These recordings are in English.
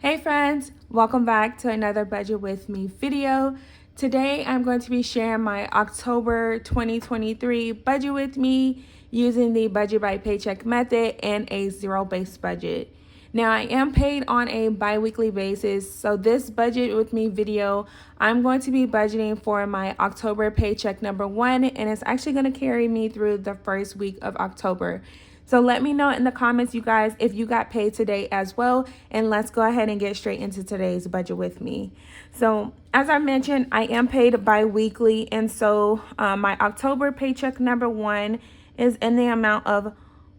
Hey friends, welcome back to another Budget With Me video. Today I'm going to be sharing my October 2023 budget with me using the budget by paycheck method and a zero-based budget. Now I am paid on a bi-weekly basis, so this budget with me video, I'm going to be budgeting for my October paycheck number 1, and it's actually going to carry me through the first week of October. So let me know in the comments, you guys, if you got paid today as well. And let's go ahead and get straight into today's budget with me. So as I mentioned, I am paid bi-weekly. And so my October paycheck number 1 is in the amount of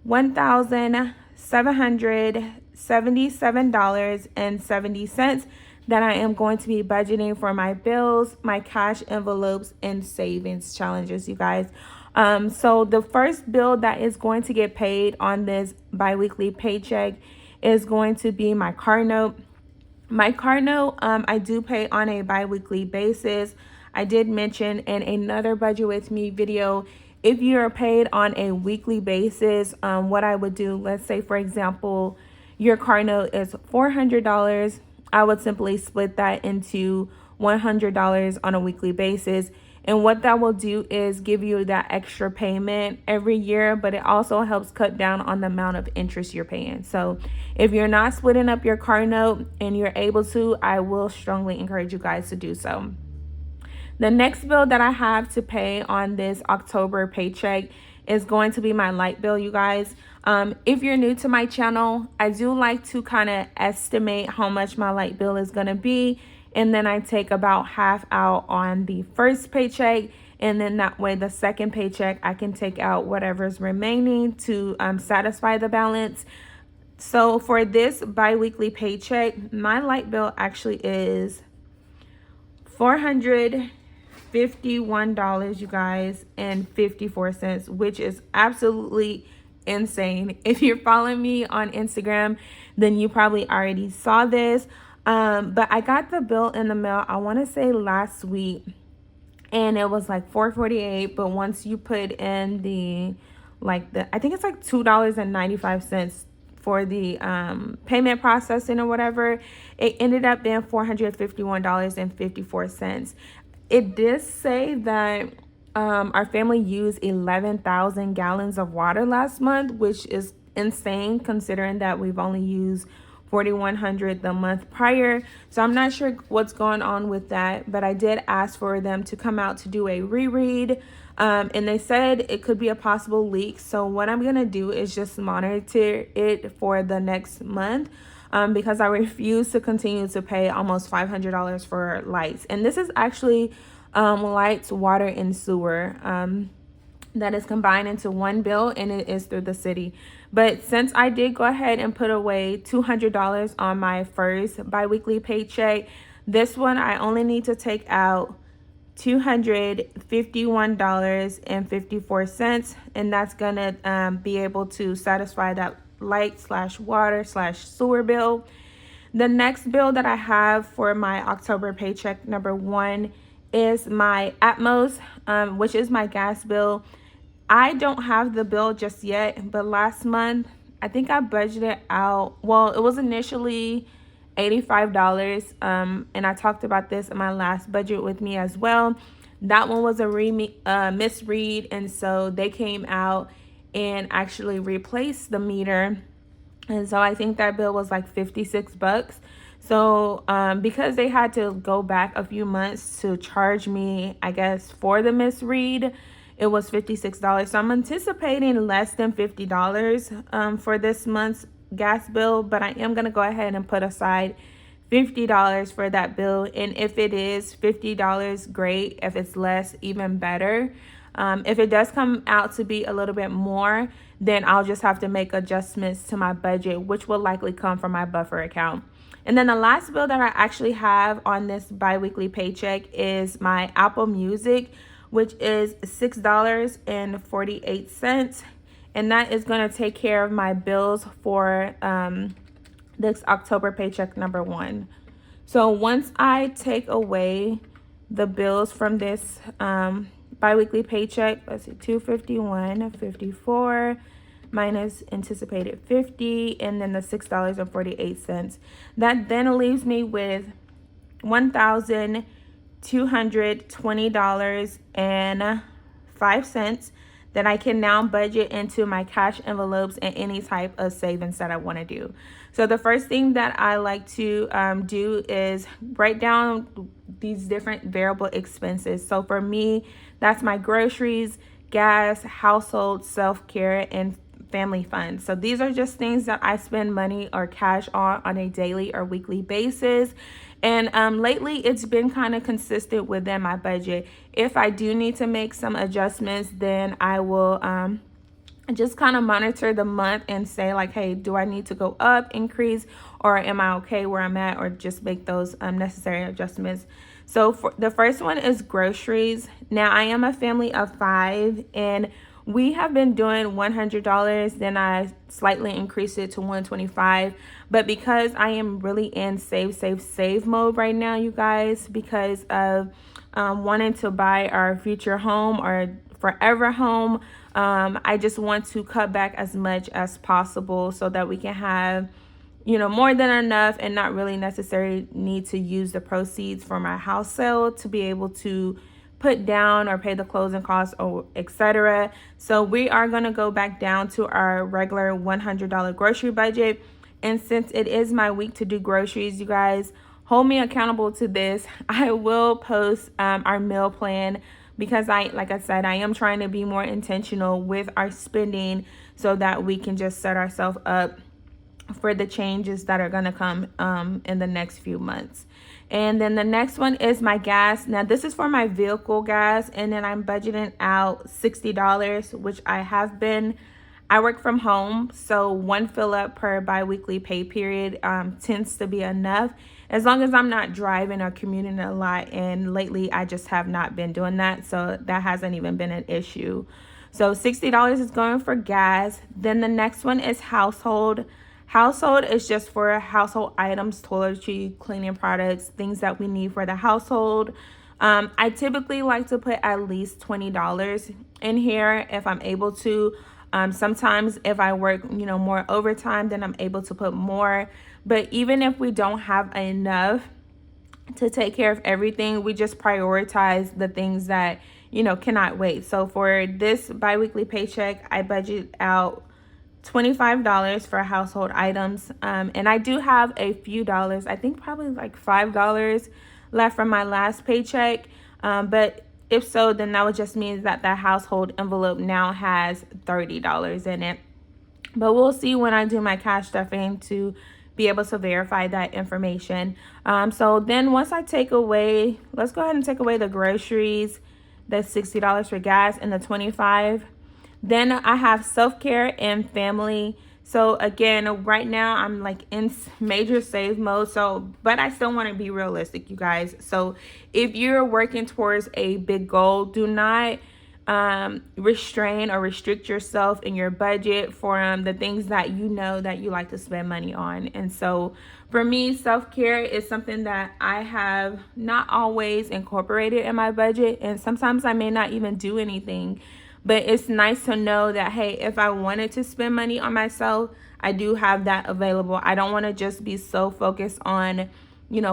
$1,777.70 that I am going to be budgeting for my bills, my cash envelopes, and savings challenges, you guys. So the first bill that is going to get paid on this bi-weekly paycheck is going to be my car note. My car note, I do pay on a bi-weekly basis. I did mention in another budget with me video, if you're paid on a weekly basis, what I would do, let's say for example, your car note is $400. I would simply split that into $100 on a weekly basis. And what that will do is give you that extra payment every year, but it also helps cut down on the amount of interest you're paying. So if you're not splitting up your car note and you're able to, I will strongly encourage you guys to do so. The next bill that I have to pay on this October paycheck is going to be my light bill, you guys. If you're new to my channel, I do like to kind of estimate how much my light bill is going to be. And then I take about half out on the first paycheck. And then that way the second paycheck, I can take out whatever's remaining to satisfy the balance. So for this bi-weekly paycheck, my light bill actually is $451, you guys, and 54 cents, which is absolutely insane. If you're following me on Instagram, then you probably already saw this. But I got the bill in the mail, I want to say last week, and it was like $448. But once you put in I think it's like $2.95 for the payment processing or whatever, it ended up being $451.54. It did say that our family used 11,000 gallons of water last month, which is insane considering that we've only used 4,100 the month prior. So I'm not sure what's going on with that, but I did ask for them to come out to do a reread, and they said it could be a possible leak. So what I'm gonna do is just monitor it for the next month, because I refuse to continue to pay almost $500 for lights. And this is actually lights, water, and sewer that is combined into one bill, and it is through the city. But since I did go ahead and put away $200 on my first bi-weekly paycheck, this one I only need to take out $251.54, and that's gonna be able to satisfy that light/water/sewer bill. The next bill that I have for my October paycheck number 1 is my Atmos, which is my gas bill. I don't have the bill just yet, but last month, I think I budgeted out, well, it was initially $85, and I talked about this in my last budget with me as well. That one was a misread, and so they came out and actually replaced the meter. And so I think that bill was like $56. So because they had to go back a few months to charge me, I guess, for the misread, it was $56. So I'm anticipating less than $50 for this month's gas bill, but I am going to go ahead and put aside $50 for that bill. And if it is $50, great. If it's less, even better. If it does come out to be a little bit more, then I'll just have to make adjustments to my budget, which will likely come from my buffer account. And then the last bill that I actually have on this bi-weekly paycheck is my Apple Music, which is $6.48. And that is going to take care of my bills for this October paycheck number 1. So once I take away the bills from this bi-weekly paycheck, let's see, $251.54 minus anticipated 50, and then the $6.48. That then leaves me with $1,220.05 that I can now budget into my cash envelopes and any type of savings that I want to do. So the first thing that I like to do is write down these different variable expenses. So for me, that's my groceries, gas, household, self-care, and family funds. So these are just things that I spend money or cash on a daily or weekly basis. And lately, it's been kind of consistent within my budget. If I do need to make some adjustments, then I will just kind of monitor the month and say like, hey, do I need to go up, increase, or am I okay where I'm at, or just make those necessary adjustments. So for the first one is groceries. Now, I am a family of 5, and we have been doing $100, then I slightly increased it to $125. But because I am really in save mode right now, you guys, because of wanting to buy our future home or forever home, I just want to cut back as much as possible so that we can have, more than enough and not really necessarily need to use the proceeds from our house sale to be able to put down or pay the closing costs or etc. So we are going to go back down to our regular $100 grocery budget. And since it is my week to do groceries, you guys, hold me accountable to this. I will post our meal plan because like I said, I am trying to be more intentional with our spending so that we can just set ourselves up for the changes that are going to come in the next few months. And then the next one is my gas. Now, this is for my vehicle gas, and then I'm budgeting out $60, which I have been. I work from home, so one fill up per biweekly pay period tends to be enough, as long as I'm not driving or commuting a lot. And lately, I just have not been doing that, so that hasn't even been an issue. So $60 is going for gas. Then the next one is household. Household is just for household items, toiletry, cleaning products, things that we need for the household. I typically like to put at least $20 in here if I'm able to. Sometimes if I work, more overtime, then I'm able to put more. But even if we don't have enough to take care of everything, we just prioritize the things that, cannot wait. So for this biweekly paycheck, I budget out $25 for household items. And I do have a few dollars, I think probably like $5 left from my last paycheck. But if so, then that would just mean that the household envelope now has $30 in it. But we'll see when I do my cash stuffing to be able to verify that information. So then once I take away, let's go ahead and take away the groceries, the $60 for gas and the $25. Then I have self-care and family. So again, right now I'm like in major save mode. But I still want to be realistic, you guys. So if you're working towards a big goal, do not restrain or restrict yourself in your budget for the things that that you like to spend money on. And so for me, self-care is something that I have not always incorporated in my budget. And sometimes I may not even do anything. But it's nice to know that, hey, if I wanted to spend money on myself, I do have that available. I don't want to just be so focused on,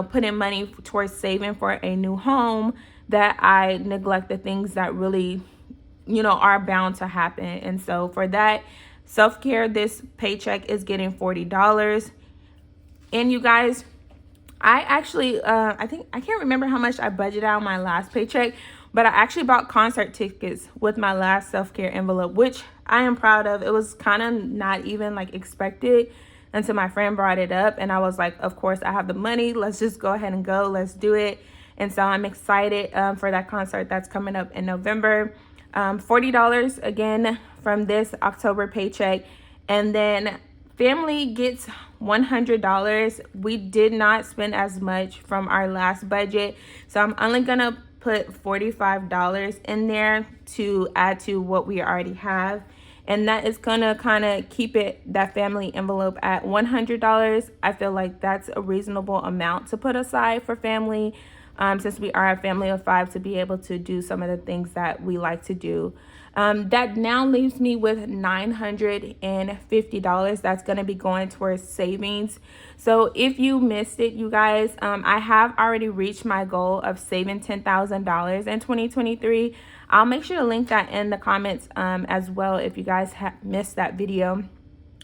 putting money towards saving for a new home that I neglect the things that really, are bound to happen. And so for that, self-care, this paycheck is getting $40. And you guys, I actually, I can't remember how much I budgeted out my last paycheck, but I actually bought concert tickets with my last self-care envelope, which I am proud of. It was kind of not even like expected until my friend brought it up. And I was like, of course, I have the money. Let's just go ahead and go. Let's do it. And so I'm excited for that concert that's coming up in November. $40 again from this October paycheck. And then family gets $100. We did not spend as much from our last budget. So I'm only going to put $45 in there to add to what we already have. And that is going to kind of keep that family envelope at $100. I feel like that's a reasonable amount to put aside for family, since we are a family of 5, to be able to do some of the things that we like to do. That now leaves me with $950 that's going to be going towards savings. So if you missed it, you guys, I have already reached my goal of saving $10,000 in 2023. I'll make sure to link that in the comments as well if you guys have missed that video.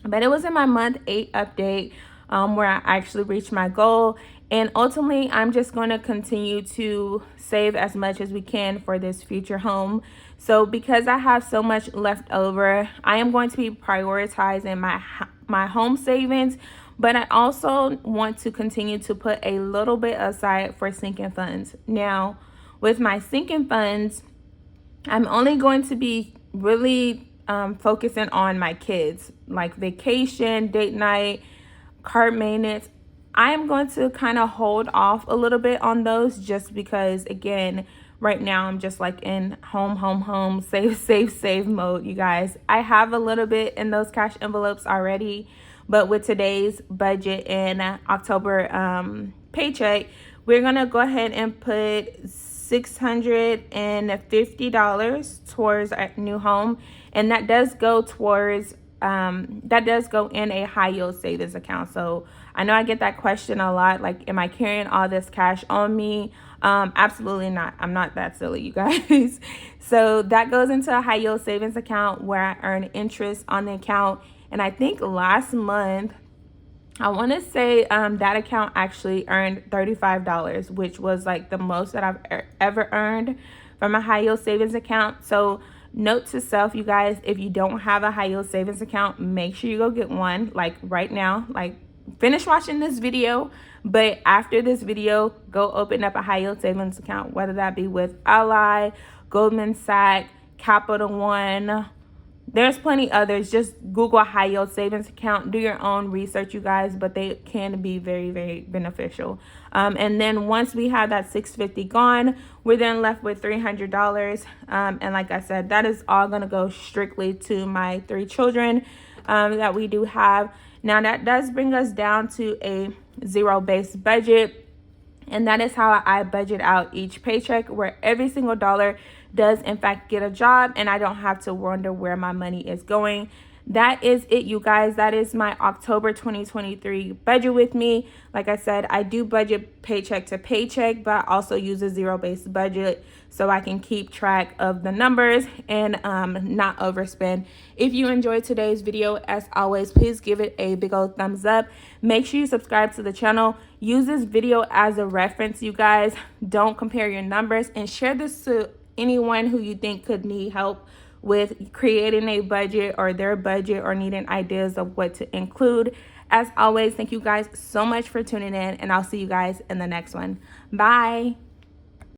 But it was in my month 8 update where I actually reached my goal. And ultimately, I'm just going to continue to save as much as we can for this future home. So because I have so much left over, I am going to be prioritizing my home savings. But I also want to continue to put a little bit aside for sinking funds. Now, with my sinking funds, I'm only going to be really focusing on my kids, like vacation, date night, car maintenance. I am going to kind of hold off a little bit on those just because, again, right now I'm just like in home, save mode, you guys. I have a little bit in those cash envelopes already, but with today's budget and October paycheck, we're going to go ahead and put $650 towards a new home, and that does go towards in a high yield savings account. So I know I get that question a lot, like, am I carrying all this cash on me? Absolutely not. I'm not that silly, you guys. So that goes into a high yield savings account where I earn interest on the account. And I think last month, I want to say that account actually earned $35, which was like the most that I've ever earned from a high yield savings account. So note to self, you guys, if you don't have a high yield savings account, make sure you go get one, like right now. Like, finish watching this video, but after this video, go open up a high yield savings account, whether that be with Ally, Goldman Sachs, Capital One. There's plenty others. Just Google high yield savings account. Do your own research, you guys, but they can be very, very beneficial. And then once we have that $650 gone, we're then left with $300. And like I said, that is all going to go strictly to my 3 children that we do have. Now that does bring us down to a zero-based budget. And that is how I budget out each paycheck, where every single dollar does in fact get a job and I don't have to wonder where my money is going. That is it, you guys. That is my October 2023 budget with me. Like I said, I do budget paycheck to paycheck, but I also use a zero-based budget so I can keep track of the numbers and not overspend. If you enjoyed today's video, as always, please give it a big old thumbs up. Make sure you subscribe to the channel. Use this video as a reference, you guys. Don't compare your numbers, and share this to anyone who you think could need help with creating a budget or their budget or needing ideas of what to include. As always, thank you guys so much for tuning in, and I'll see you guys in the next one. Bye.